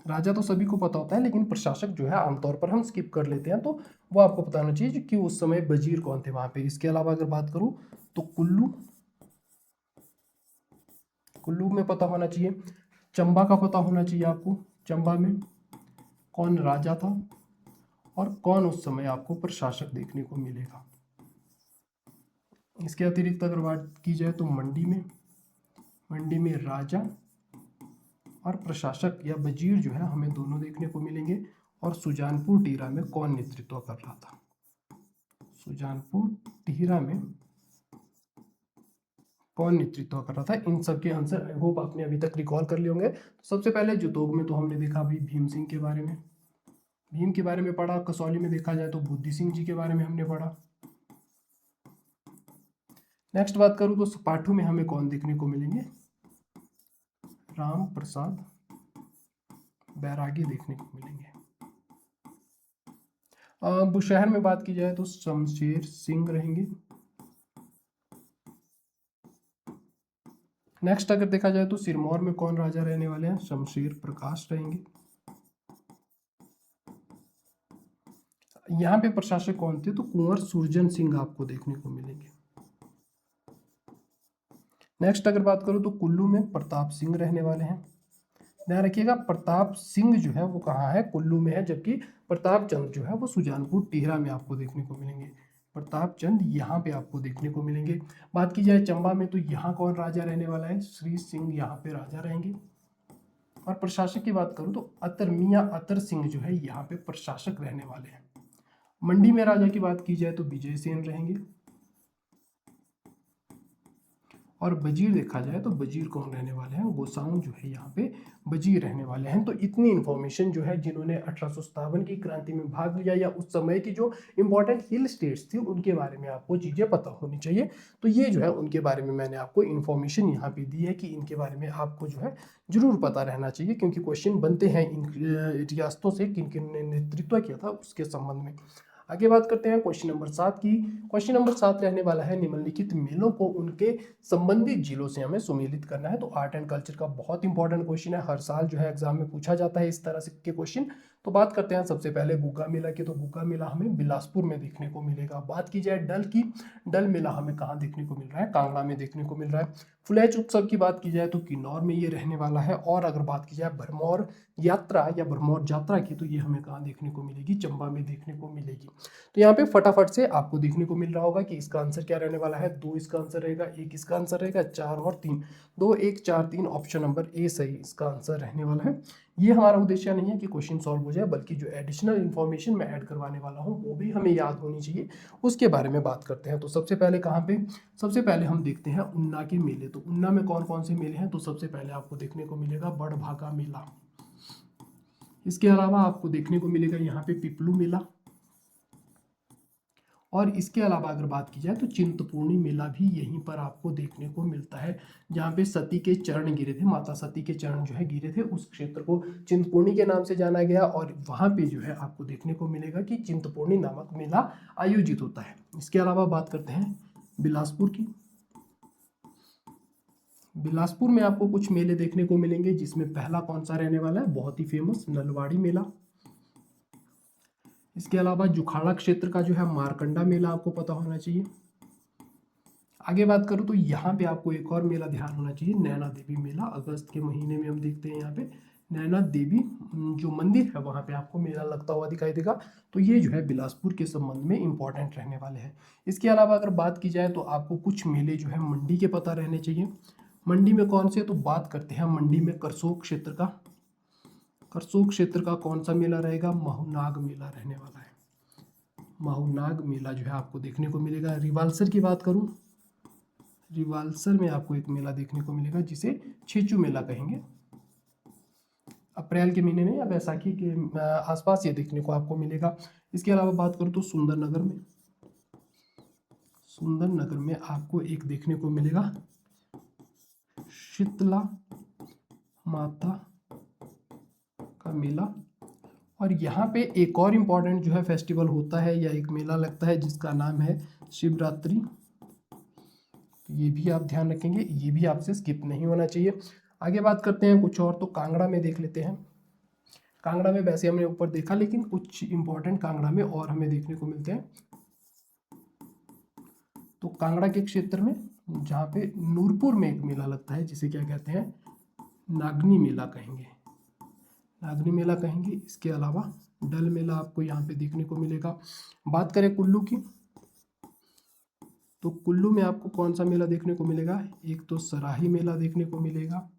A: राजा तो सभी को पता होता है, लेकिन प्रशासक जो है आमतौर पर हम स्किप कर लेते हैं, तो वो आपको पता होना चाहिए कि उस समय वजीर कौन थे वहां पे। इसके अलावा अगर बात करूं तो कुल्लू, कुल्लू में पता होना चाहिए। चंबा का पता होना चाहिए आपको, चंबा में कौन राजा था और कौन उस समय आपको प्रशासक देखने को मिलेगा। इसके अतिरिक्त अगर बात की जाए तो मंडी में राजा और प्रशासक या वजीर जो है हमें दोनों देखने को मिलेंगे। और सुजानपुर टीरा में कौन नेतृत्व कर रहा था, सुजानपुर टीरा में कौन नेतृत्व कर रहा था। इन सब के आंसर आई होप आपने अभी तक रिकॉल कर लिए होंगे। तो सबसे पहले जुतोग में तो हमने देखा अभी भीम सिंह के बारे में, भीम के बारे में पढ़ा। कसौली में देखा जाए तो बुद्धि सिंह जी के बारे में हमने पढ़ा। नेक्स्ट बात करूं तो सपाटू में हमें कौन देखने को मिलेंगे, राम प्रसाद बैरागी देखने को मिलेंगे। बुशहर में बात की जाए तो शमशेर सिंह रहेंगे। नेक्स्ट अगर देखा जाए तो सिरमौर में कौन राजा रहने वाले हैं, शमशेर प्रकाश रहेंगे। यहाँ पे प्रशासक कौन थे तो कुंवर सुरजन सिंह आपको देखने को मिलेंगे। नेक्स्ट अगर बात करूं तो कुल्लू में प्रताप सिंह रहने वाले हैं। ध्यान रखिएगा प्रताप सिंह जो है वो कहाँ है, कुल्लू में है, जबकि प्रताप चंद जो है वो सुजानपुर टीहरा में आपको देखने को मिलेंगे। प्रताप चंद यहाँ पे आपको देखने को मिलेंगे। बात की जाए चंबा में तो यहाँ कौन राजा रहने वाला है, श्री सिंह यहाँ पे राजा रहेंगे। और प्रशासक की बात करूँ तो अतर मियाँ अतर सिंह जो है यहाँ पे प्रशासक रहने वाले हैं। मंडी में राजा की बात की जाए तो विजय सेन रहेंगे। और वजीर देखा जाए तो वजीर कौन रहने वाले हैं, गोसाउं जो है यहाँ पे वजीर रहने वाले हैं। तो इतनी इन्फॉर्मेशन जो है जिन्होंने 1857 की क्रांति में भाग लिया या उस समय की जो इंपॉर्टेंट हिल स्टेट्स थी उनके बारे में आपको चीज़ें पता होनी चाहिए। तो ये जो है उनके बारे में मैंने आपको इन्फॉर्मेशन यहाँ पे दी है कि इनके बारे में आपको जो है जरूर पता रहना चाहिए, क्योंकि क्वेश्चन बनते हैं इन रियासतों से किन किन ने नेतृत्व किया था उसके संबंध में। आगे बात करते हैं क्वेश्चन नंबर 7 की। क्वेश्चन नंबर 7 रहने वाला है निम्नलिखित मेलों को उनके संबंधित जिलों से हमें सुमेलित करना है। तो आर्ट एंड कल्चर का बहुत इंपॉर्टेंट क्वेश्चन है, हर साल जो है एग्जाम में पूछा जाता है इस तरह से के क्वेश्चन। तो बात करते हैं सबसे पहले गुग्गा मेला की। तो गुग्गा मेला हमें बिलासपुर में देखने को मिलेगा। बात की जाए डल की, डल मेला हमें कहाँ देखने को मिल रहा है, कांगड़ा में देखने को मिल रहा है। फुलेच उत्सव की बात की जाए तो किन्नौर में ये रहने वाला है। और अगर बात की जाए भरमौर यात्रा या भरमौर जात्रा की तो ये हमें कहाँ देखने को मिलेगी, चंबा में देखने को मिलेगी। तो यहाँ पे फटाफट से आपको देखने को मिल रहा होगा कि इसका आंसर क्या रहने वाला है, 2 इसका आंसर रहेगा, 1 इसका आंसर रहेगा, 4 और 3, 2 1 4 3, ऑप्शन नंबर ए सही इसका आंसर रहने वाला है। ये हमारा उद्देश्य नहीं है कि क्वेश्चन सॉल्व हो जाए, बल्कि जो एडिशनल इन्फॉर्मेशन मैं ऐड करवाने वाला हूँ वो भी हमें याद होनी चाहिए, उसके बारे में बात करते हैं। तो सबसे पहले कहाँ पे, सबसे पहले हम देखते हैं उन्ना के मेले। तो उन्ना में कौन कौन से मेले हैं, तो सबसे पहले आपको देखने को मिलेगा बड़भागा मेला। इसके अलावा आपको देखने को मिलेगा यहाँ पे पिपलू मेला। और इसके अलावा अगर बात की जाए तो चिंतपूर्णी मेला भी यहीं पर आपको देखने को मिलता है, जहाँ पे सती के चरण गिरे थे, माता सती के चरण जो है गिरे थे, उस क्षेत्र को चिंतपूर्णी के नाम से जाना गया। और वहाँ पे जो है आपको देखने को मिलेगा कि चिंतपूर्णी नामक मेला आयोजित होता है। इसके अलावा बात करते हैं बिलासपुर की। बिलासपुर में आपको कुछ मेले देखने को मिलेंगे, जिसमें पहला कौन सा रहने वाला है, बहुत ही फेमस नलवाड़ी मेला। इसके अलावा जुखाड़ा क्षेत्र का जो है मारकंडा मेला आपको पता होना चाहिए। आगे बात करूँ तो यहाँ पे आपको एक और मेला ध्यान होना चाहिए, नैना देवी मेला। अगस्त के महीने में हम देखते हैं यहाँ पे नैना देवी जो मंदिर है वहाँ पे आपको मेला लगता हुआ दिखाई देगा। तो ये जो है बिलासपुर के संबंध में इंपॉर्टेंट रहने वाले हैं। इसके अलावा अगर बात की जाए तो आपको कुछ मेले जो है मंडी के पता रहने चाहिए। मंडी में कौन से, तो बात करते हैं मंडी में करसोग क्षेत्र का। करसोग क्षेत्र का कौन सा मेला रहेगा, महुनाग मेला रहने वाला है। महुनाग मेला जो है आपको देखने को मिलेगा। रिवाल्सर की बात करूं, रिवाल्सर में आपको एक मेला देखने को मिलेगा जिसे छेचू मेला कहेंगे। अप्रैल के महीने में या बैसाखी के आसपास ये देखने को आपको मिलेगा। इसके अलावा बात करूं तो सुंदरनगर में, सुंदरनगर में आपको एक देखने को मिलेगा शीतला माता का मेला। और यहाँ पे एक और इम्पॉर्टेंट जो है फेस्टिवल होता है या एक मेला लगता है जिसका नाम है शिवरात्रि। ये भी आप ध्यान रखेंगे, ये भी आपसे स्किप नहीं होना चाहिए। आगे बात करते हैं कुछ और, तो कांगड़ा में देख लेते हैं। कांगड़ा में वैसे हमने ऊपर देखा, लेकिन कुछ इंपॉर्टेंट कांगड़ा में और हमें देखने को मिलते हैं। तो कांगड़ा के क्षेत्र में जहाँ पे नूरपुर में एक मेला लगता है जिसे क्या कहते हैं, नागनी मेला कहेंगे, नागनी मेला कहेंगे। इसके अलावा डल मेला आपको यहाँ पे देखने को मिलेगा। बात करें कुल्लू की, तो कुल्लू में आपको कौन सा मेला देखने को मिलेगा, एक तो सराही मेला देखने को मिलेगा,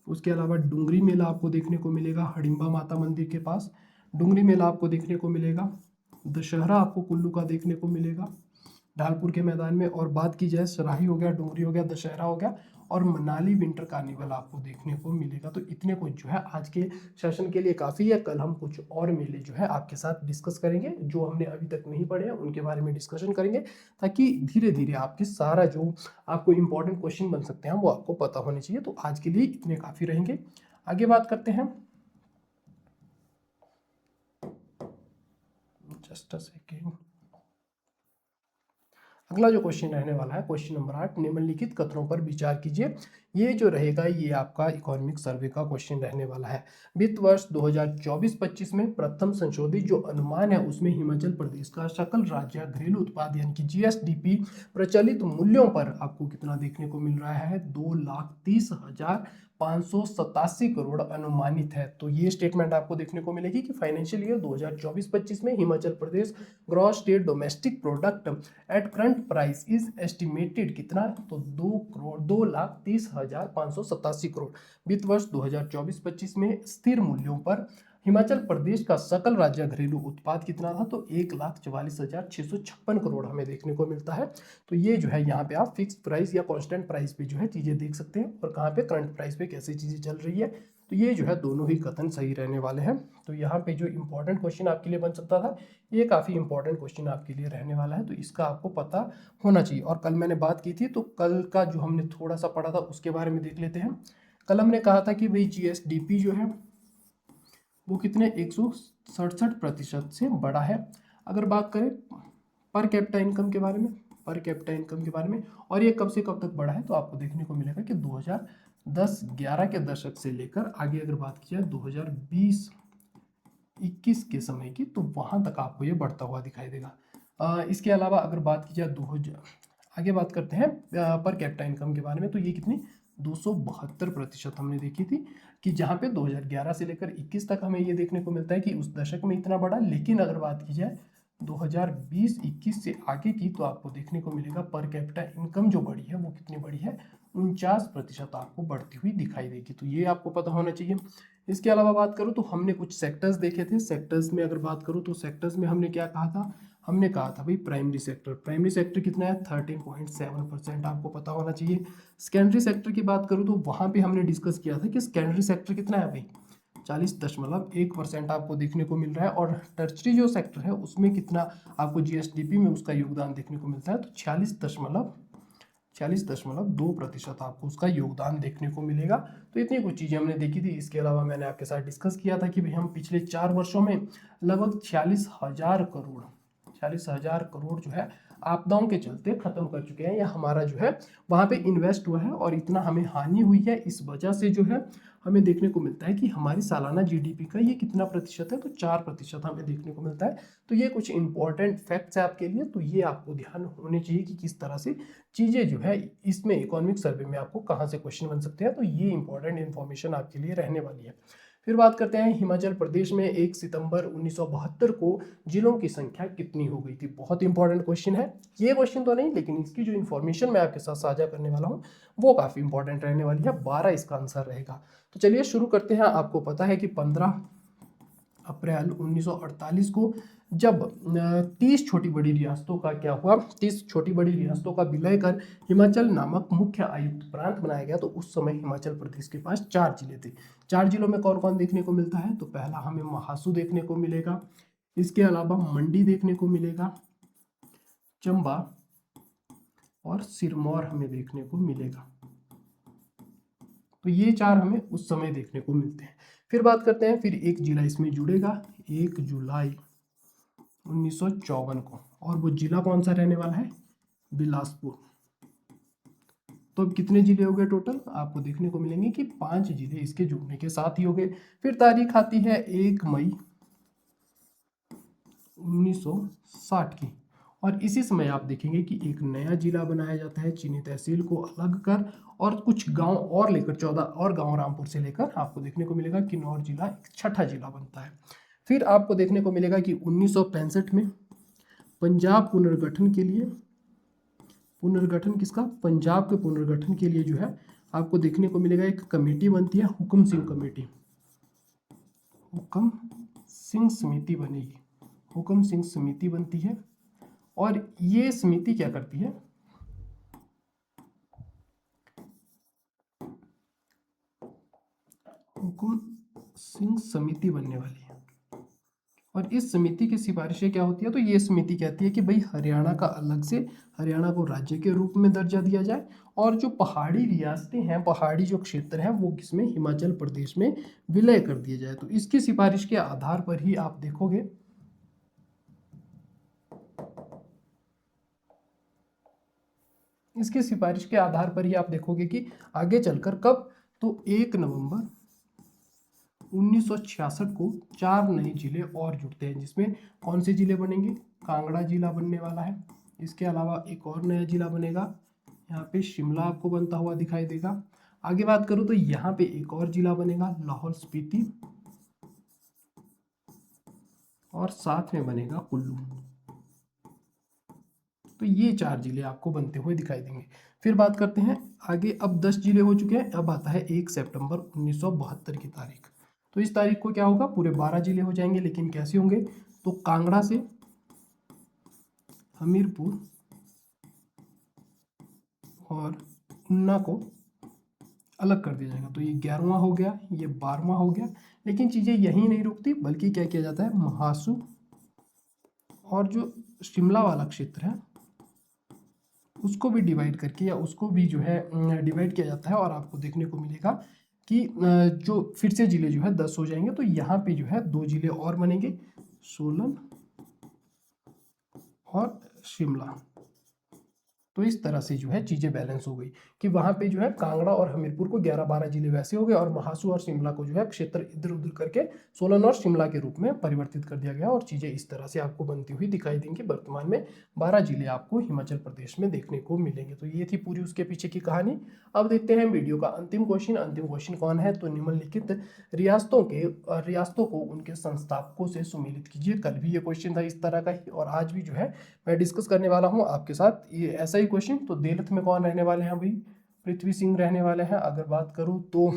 A: उसके अलावा डुंगरी मेला आपको देखने को मिलेगा हडिम्बा माता मंदिर के पास, डुंगरी मेला आपको देखने को मिलेगा। दशहरा आपको कुल्लू का देखने को मिलेगा ढालपुर के मैदान में। और बात की जाए, सराही हो गया, डुंगरी हो गया, दशहरा हो गया, और मनाली विंटर कार्निवल आपको देखने को मिलेगा। तो इतने कुछ जो है आज के सेशन के लिए काफ़ी है। कल हम कुछ और मेले जो है आपके साथ डिस्कस करेंगे, जो हमने अभी तक नहीं पढ़े हैं उनके बारे में डिस्कशन करेंगे, ताकि धीरे धीरे आपके सारा जो आपको इंपॉर्टेंट क्वेश्चन बन सकते हैं वो आपको पता होने चाहिए। तो आज के लिए इतने काफ़ी रहेंगे। आगे बात करते हैं, जस्ट अ सेकेंड। अगला जो क्वेश्चन रहने वाला है क्वेश्चन नंबर 8, निम्नलिखित कथनों पर विचार कीजिए। ये जो रहेगा ये आपका इकोनॉमिक सर्वे का क्वेश्चन रहने वाला है। वित्त वर्ष 2024-25 में प्रथम संशोधित जो अनुमान है उसमें हिमाचल प्रदेश का सकल राज्य घरेलू उत्पाद यानी कि जीएसडीपी प्रचलित मूल्यों पर आपको कितना देखने को मिल रहा है, 2,30,587 करोड़ अनुमानित है। तो ये स्टेटमेंट आपको देखने को मिलेगी कि फाइनेंशियल ईयर 2024-25 में Himachal Pradesh gross state domestic product at current price is estimated कितना, तो 2,30,587 करोड़। वित्त वर्ष 2024-25 में स्थिर मूल्यों पर हिमाचल प्रदेश का सकल राज्य घरेलू उत्पाद कितना था, तो 1,44,656 करोड़ हमें देखने को मिलता है। तो ये जो है यहाँ पे आप फिक्स प्राइस या कांस्टेंट प्राइस पे जो है चीजें देख सकते हैं, और कहाँ पे करंट प्राइस पे कैसे चीजें चल रही है। तो ये जो है दोनों ही कथन सही रहने वाले हैं। तो यहाँ पे जो इंपॉर्टेंट क्वेश्चन आपके लिए बन सकता था, ये काफ़ी इंपॉर्टेंट क्वेश्चन आपके लिए रहने वाला है, तो इसका आपको पता होना चाहिए। और कल मैंने बात की थी, तो कल का जो हमने थोड़ा सा पढ़ा था उसके बारे में देख लेते हैं। कल हमने कहा था कि भाई जीएसडीपी जो है वो कितने 167% से बड़ा है। अगर बात करें पर कैपिटा इनकम के बारे में, पर कैपिटा इनकम के बारे में, और ये कब से कब तक बढ़ा है, तो आपको देखने को मिलेगा कि 2010-11 के दशक से लेकर आगे अगर बात की जाए 2020-21 के समय की, तो वहां तक आपको ये बढ़ता हुआ दिखाई देगा। इसके अलावा अगर बात की जाए 2000, आगे बात करते हैं पर कैपिटा इनकम के बारे में, तो ये कितनी 272% हमने देखी थी, कि जहाँ पे 2011 से लेकर 21 तक हमें ये देखने को मिलता है कि उस दशक में इतना बढ़ा। लेकिन अगर बात की जाए 2020-21 से आगे की, तो आपको देखने को मिलेगा पर कैपिटा इनकम जो बढ़ी है वो कितनी बढ़ी है, 49% आपको बढ़ती हुई दिखाई देगी। तो ये आपको पता होना चाहिए। इसके अलावा बात करूँ तो हमने कुछ सेक्टर्स देखे थे। सेक्टर्स में अगर बात करूँ तो सेक्टर्स में हमने क्या कहा था, हमने कहा था भाई प्राइमरी सेक्टर, प्राइमरी सेक्टर कितना है 13.7% आपको पता होना चाहिए। सेकेंडरी सेक्टर की बात करूँ तो वहाँ पे हमने डिस्कस किया था कि सेकेंडरी सेक्टर कितना है भाई 40.1% आपको देखने को मिल रहा है। और टर्चरी जो सेक्टर है उसमें कितना आपको जीएसडीपी में उसका योगदान देखने को मिलता है, तो 40.2% आपको उसका योगदान देखने को मिलेगा। तो इतनी कुछ चीज़ें हमने देखी थी। इसके अलावा मैंने आपके साथ डिस्कस किया था कि भाई हम पिछले 4 वर्षों में लगभग 46,000 करोड़ जो है आपदाओं के चलते खत्म कर चुके हैं, या हमारा जो है वहाँ पे इन्वेस्ट हुआ है, और इतना हमें हानि हुई है। इस वजह से जो है हमें देखने को मिलता है कि हमारी सालाना जीडीपी का ये कितना प्रतिशत है, तो 4% हमें देखने को मिलता है। तो ये कुछ इंपॉर्टेंट फैक्ट्स है आपके लिए, तो ये आपको ध्यान होने चाहिए कि किस तरह से चीज़ें जो है इसमें इकोनॉमिक सर्वे में आपको कहाँ से क्वेश्चन बन सकते हैं। तो ये इंपॉर्टेंट इन्फॉर्मेशन आपके लिए रहने वाली है। फिर बात करते हैं हिमाचल प्रदेश में 1 सितंबर 1972 को जिलों की संख्या कितनी हो गई थी। बहुत इंपॉर्टेंट क्वेश्चन है ये, क्वेश्चन तो नहीं लेकिन इसकी जो इन्फॉर्मेशन मैं आपके साथ साझा करने वाला हूँ वो काफ़ी इंपॉर्टेंट रहने वाली है। 12 इसका आंसर रहेगा। तो चलिए शुरू करते हैं। आपको पता है कि 15 अप्रैल 1948 को जब 30 छोटी बड़ी रियासतों का क्या हुआ, 30 छोटी बड़ी रियासतों का विलय कर हिमाचल नामक मुख्य आयुक्त प्रांत बनाया गया, तो उस समय हिमाचल प्रदेश के पास 4 जिले थे। 4 जिलों में कौन कौन देखने को मिलता है, तो पहला हमें महासू देखने को मिलेगा, इसके अलावा मंडी देखने को मिलेगा, चंबा और सिरमौर हमें देखने को मिलेगा। तो ये 4 हमें उस समय देखने को मिलते हैं। फिर बात करते हैं, फिर एक जिला इसमें जुड़ेगा 1 जुलाई 1954 को, और वो जिला कौन सा रहने वाला है, बिलासपुर। तो अब कितने जिले हो गए टोटल? आपको देखने को मिलेंगे कि 5 जिले इसके जुड़ने के साथ ही हो गए। फिर तारीख आती है 1 मई 1960 की, और इसी समय आप देखेंगे कि एक नया जिला बनाया जाता है चीनी तहसील को अलग कर, और कुछ गांव और लेकर 14 और गांव रामपुर से लेकर आपको देखने को मिलेगा किन्नौर जिला एक छठा जिला बनता है। फिर आपको देखने को मिलेगा कि 1965 में पंजाब पुनर्गठन के लिए, पुनर्गठन किसका? पंजाब के पुनर्गठन के लिए जो है आपको देखने को मिलेगा एक कमेटी बनती है, हुक्म सिंह कमेटी, हुक्म सिंह समिति बनेगी, हुक्म सिंह समिति बनती है। और ये समिति क्या करती है? हुक्म सिंह समिति बनने वाली है, और इस समिति की सिफारिशें क्या होती है? तो ये समिति कहती है कि भाई हरियाणा का अलग से, हरियाणा को राज्य के रूप में दर्जा दिया जाए, और जो पहाड़ी रियासतें हैं, पहाड़ी जो क्षेत्र हैं, वो किसमें? हिमाचल प्रदेश में विलय कर दिए जाए। तो इसकी सिफारिश के आधार पर ही आप देखोगे, इसकी सिफारिश के आधार पर ही आप देखोगे कि आगे चलकर कब? तो 1 नवंबर 1966 को 4 नए जिले और जुड़ते हैं, जिसमें कौन से जिले बनेंगे? कांगड़ा जिला बनने वाला है। इसके अलावा एक और नया जिला बनेगा, यहाँ पे शिमला आपको बनता हुआ दिखाई देगा। आगे बात करूँ तो यहाँ पे एक और जिला बनेगा लाहौल स्पीति, और साथ में बनेगा कुल्लू। तो ये 4 जिले आपको बनते हुए दिखाई देंगे। फिर बात करते हैं आगे, अब 10 जिले हो चुके हैं, अब आता है 1 सितंबर 1972 की तारीख। तो इस तारीख को क्या होगा? पूरे 12 जिले हो जाएंगे, लेकिन कैसे होंगे? तो कांगड़ा से हमीरपुर और ऊना को अलग कर दिया जाएगा। तो ये 11वां हो गया, ये 12वां हो गया। लेकिन चीज़ें यहीं नहीं रुकती, बल्कि क्या किया जाता है? महासू और जो शिमला वाला क्षेत्र है उसको भी डिवाइड करके, या उसको भी जो है डिवाइड किया जाता है, और आपको देखने को मिलेगा कि जो फिर से जिले जो है 10 हो जाएंगे। तो यहाँ पे जो है 2 जिले और बनेंगे, सोलन और शिमला। तो इस तरह से जो है चीज़ें बैलेंस हो गई कि वहाँ पे जो है कांगड़ा और हमीरपुर को 11-12 जिले वैसे हो गए, और महासू और शिमला को जो है क्षेत्र इधर उधर करके सोलन और शिमला के रूप में परिवर्तित कर दिया गया, और चीज़ें इस तरह से आपको बनती हुई दिखाई देंगी। वर्तमान में 12 जिले आपको हिमाचल प्रदेश में देखने को मिलेंगे। तो ये थी पूरी उसके पीछे की कहानी। अब देखते हैं वीडियो का अंतिम क्वेश्चन। अंतिम क्वेश्चन कौन है? तो निम्नलिखित रियासतों को उनके संस्थापकों से सुमेलित कीजिए। कल भी ये क्वेश्चन था इस तरह का ही, और आज भी जो है मैं डिस्कस करने वाला हूँ आपके साथ ये ऐसा ही क्वेश्चन। तो देलथ में कौन रहने वाले हैं? भाई पृथ्वी सिंह रहने वाले हैं। अगर बात करूँ तो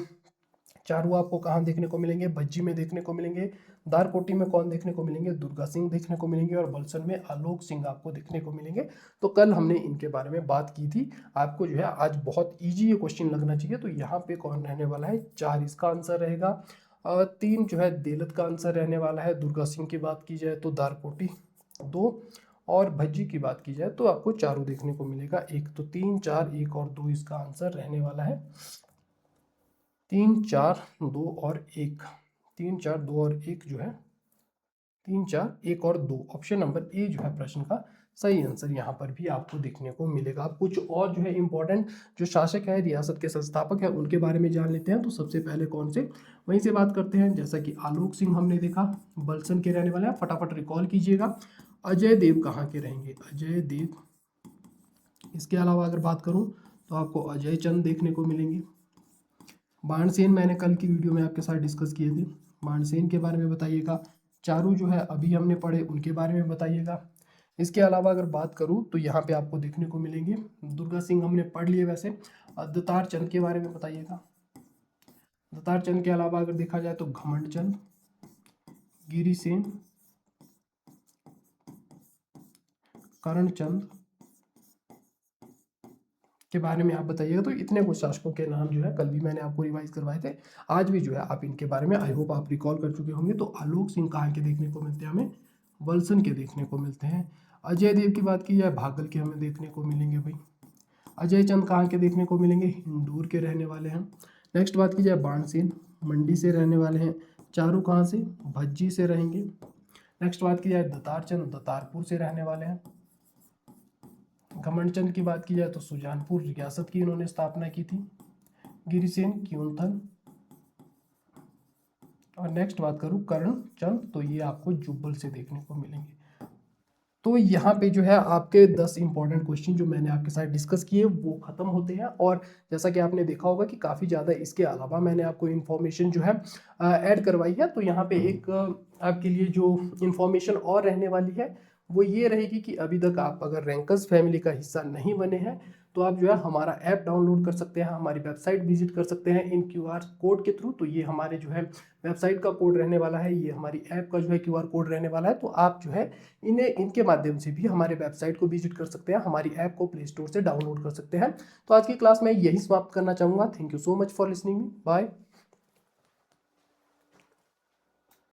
A: चारू आपको कहाँ देखने को मिलेंगे? भज्जी में देखने को मिलेंगे। दारकोटी में कौन देखने को मिलेंगे? दुर्गा सिंह देखने को मिलेंगे। और बलसन में आलोक सिंह आपको देखने को मिलेंगे। तो कल हमने इनके बारे में बात की थी। आपको जो है आज बहुत ईजी ये क्वेश्चन लगना चाहिए। तो यहाँ पे कौन रहने वाला है? 4 इसका आंसर रहेगा। 3 जो है देलथ का आंसर रहने वाला है। दुर्गा सिंह की बात की जाए तो दारकोटी 2, और भज्जी की बात की जाए तो आपको चारों देखने को मिलेगा। एक तो 3, 4, 1 और 2 इसका आंसर रहने वाला है। 3, 4, 2 और 1, 3, 4, 2 और 1 जो है 3, 4, 1 और 2, ऑप्शन नंबर ए जो है प्रश्न का सही आंसर यहाँ पर भी आपको देखने को मिलेगा। अब कुछ और जो है इंपॉर्टेंट जो शासक है, रियासत के संस्थापक है, उनके बारे में जान लेते हैं। तो सबसे पहले कौन से, वहीं से बात करते हैं। जैसा कि आलोक सिंह हमने देखा बलसन के रहने वाले हैं, फटाफट रिकॉल कीजिएगा। अजय देव कहाँ के रहेंगे? अजय देव। इसके अलावा अगर बात करूँ तो आपको अजय चंद देखने को मिलेंगे। बाणसेन मैंने कल की वीडियो में आपके साथ डिस्कस किए थे, बाणसेन के बारे में बताइएगा। चारू जो है अभी हमने पढ़े, उनके बारे में बताइएगा। इसके अलावा अगर बात करूँ तो यहाँ पे आपको देखने को मिलेंगे दुर्गा सिंह हमने पढ़ लिए वैसे। दत्तार चंद के बारे में बताइएगा। दत्तार चंद के अलावा अगर देखा जाए तो घमंड चंद, गिरिसेन, करणचंद के बारे में आप बताइएगा। तो इतने कुछ शासकों के नाम जो है कल भी मैंने आपको रिवाइज करवाए थे, आज भी जो है आप इनके बारे में आई होप आप रिकॉल कर चुके होंगे। तो आलोक सिंह कहाँ के देखने को मिलते हैं? हमें वलसन के देखने को मिलते हैं। अजय देव की बात की जाए भागल के हमें देखने को मिलेंगे भाई। अजय चंद कहाँ के देखने को मिलेंगे? हिंदूर के रहने वाले हैं। नेक्स्ट बात की जाए बाणसेन मंडी से रहने वाले हैं। चारू कहाँ से? भज्जी से रहेंगे। नेक्स्ट बात की जाए दत्तार चंद दत्तारपुर से रहने वाले हैं। घमंडचंद की बात की जाए तो सुजानपुर रियासत की इन्होंने स्थापना की थी। गिरिसेन क्योंथन। और नेक्स्ट बात करूँ करमचंद, तो ये आपको जुब्बल से देखने को मिलेंगे। तो यहाँ पे जो है आपके 10 इंपॉर्टेंट क्वेश्चन जो मैंने आपके साथ डिस्कस किए वो खत्म होते हैं। और जैसा कि आपने देखा होगा कि काफ़ी ज़्यादा इसके अलावा मैंने आपको इन्फॉर्मेशन जो है ऐड करवाई है। तो यहाँ पे एक आपके लिए जो इन्फॉर्मेशन और रहने वाली है वो ये रहेगी कि अभी तक आप अगर रैंकर्स फैमिली का हिस्सा नहीं बने हैं तो आप जो है हमारा ऐप डाउनलोड कर सकते हैं, हमारी वेबसाइट विजिट कर सकते हैं इन QR कोड के थ्रू। तो ये हमारे जो है वेबसाइट का कोड रहने वाला है, ये हमारी ऐप का जो है QR कोड रहने वाला है। तो आप जो है इनके माध्यम से भी हमारे वेबसाइट को विजिट कर सकते हैं, हमारी ऐप को प्ले स्टोर से डाउनलोड कर सकते हैं। तो आज की क्लास में यही समाप्त करना चाहूँगा। Thank you so much for listening me. Bye.